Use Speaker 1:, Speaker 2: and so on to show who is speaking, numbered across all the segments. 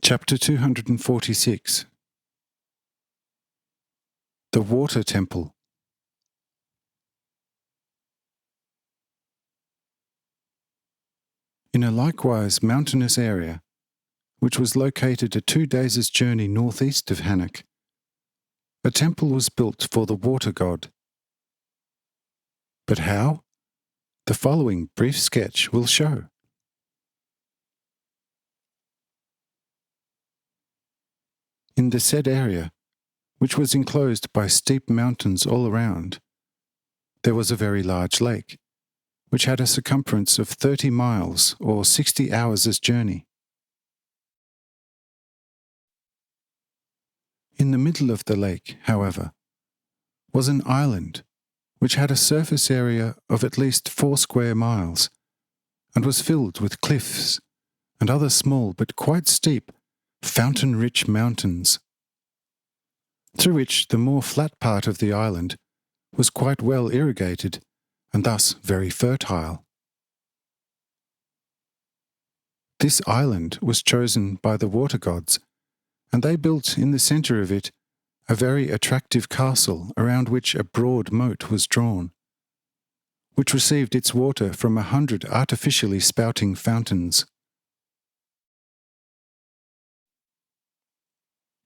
Speaker 1: Chapter 246. The Water Temple. In a likewise mountainous area, which was located a 2 days' journey northeast of Hanoch, a temple was built for the water god. But how? The following brief sketch will show. In the said area, which was enclosed by steep mountains all around, there was a very large lake, which had a circumference of 30 miles or 60 hours' journey. In the middle of the lake, however, was an island which had a surface area of at least 4 square miles, and was filled with cliffs and other small but quite steep, fountain-rich mountains, through which the more flat part of the island was quite well irrigated and thus very fertile. This island was chosen by the water gods, and they built in the centre of it a very attractive castle around which a broad moat was drawn, which received its water from 100 artificially spouting fountains.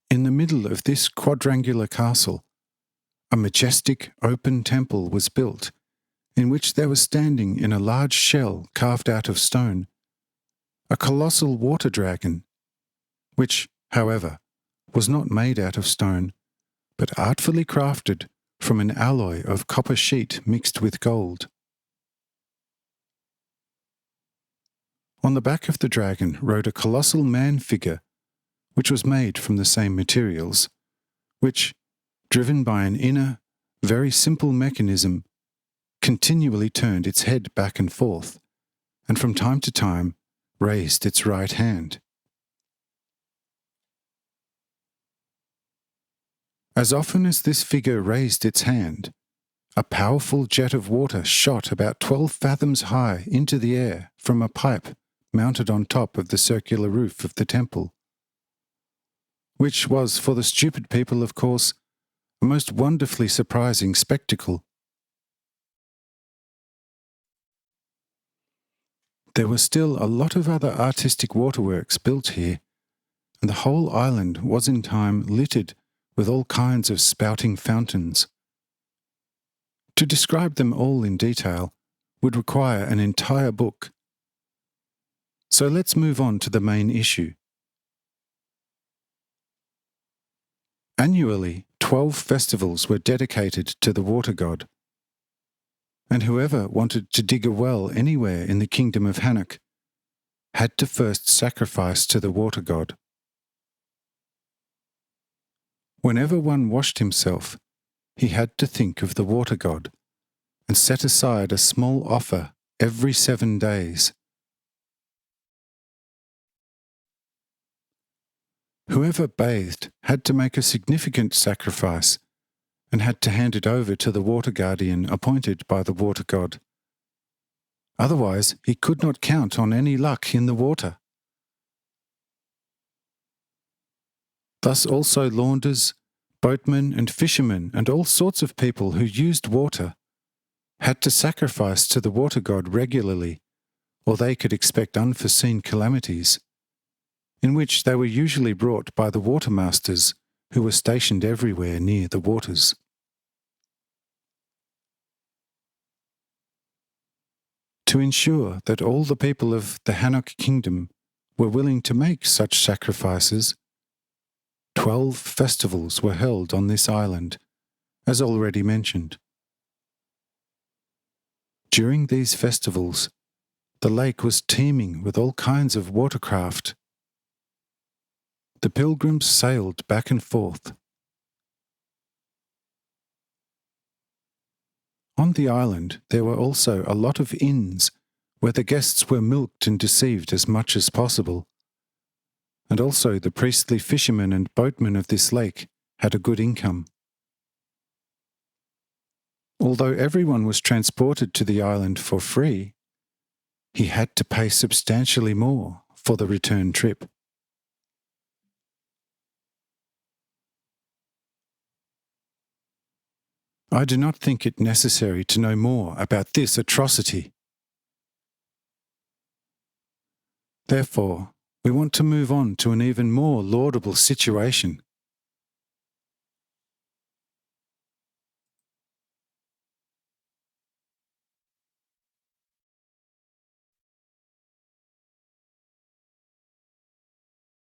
Speaker 1: In the middle of this quadrangular castle, a majestic open temple was built, in which there was standing in a large shell carved out of stone a colossal water dragon, which, however, was not made out of stone, but artfully crafted from an alloy of copper sheet mixed with gold. On the back of the dragon rode a colossal man figure, which was made from the same materials, which, driven by an inner, very simple mechanism, continually turned its head back and forth, and from time to time raised its right hand. As often as this figure raised its hand, a powerful jet of water shot about 12 fathoms high into the air from a pipe mounted on top of the circular roof of the temple, which was for the stupid people, of course, a most wonderfully surprising spectacle. There were still a lot of other artistic waterworks built here, and the whole island was in time littered with all kinds of spouting fountains. To describe them all in detail would require an entire book. So let's move on to the main issue. Annually, 12 festivals were dedicated to the water god, and whoever wanted to dig a well anywhere in the kingdom of Hanoch had to first sacrifice to the water god. Whenever one washed himself, he had to think of the water god and set aside a small offer every 7 days. Whoever bathed had to make a significant sacrifice and had to hand it over to the water guardian appointed by the water god. Otherwise, he could not count on any luck in the water. Thus also launders, boatmen and fishermen and all sorts of people who used water had to sacrifice to the water god regularly, or they could expect unforeseen calamities, in which they were usually brought by the watermasters who were stationed everywhere near the waters. To ensure that all the people of the Hanoch kingdom were willing to make such sacrifices, 12 festivals were held on this island, as already mentioned. During these festivals, the lake was teeming with all kinds of watercraft. The pilgrims sailed back and forth. On the island there were also a lot of inns where the guests were milked and deceived as much as possible, and also the priestly fishermen and boatmen of this lake had a good income. Although everyone was transported to the island for free, he had to pay substantially more for the return trip. I do not think it necessary to know more about this atrocity. Therefore, we want to move on to an even more laudable situation,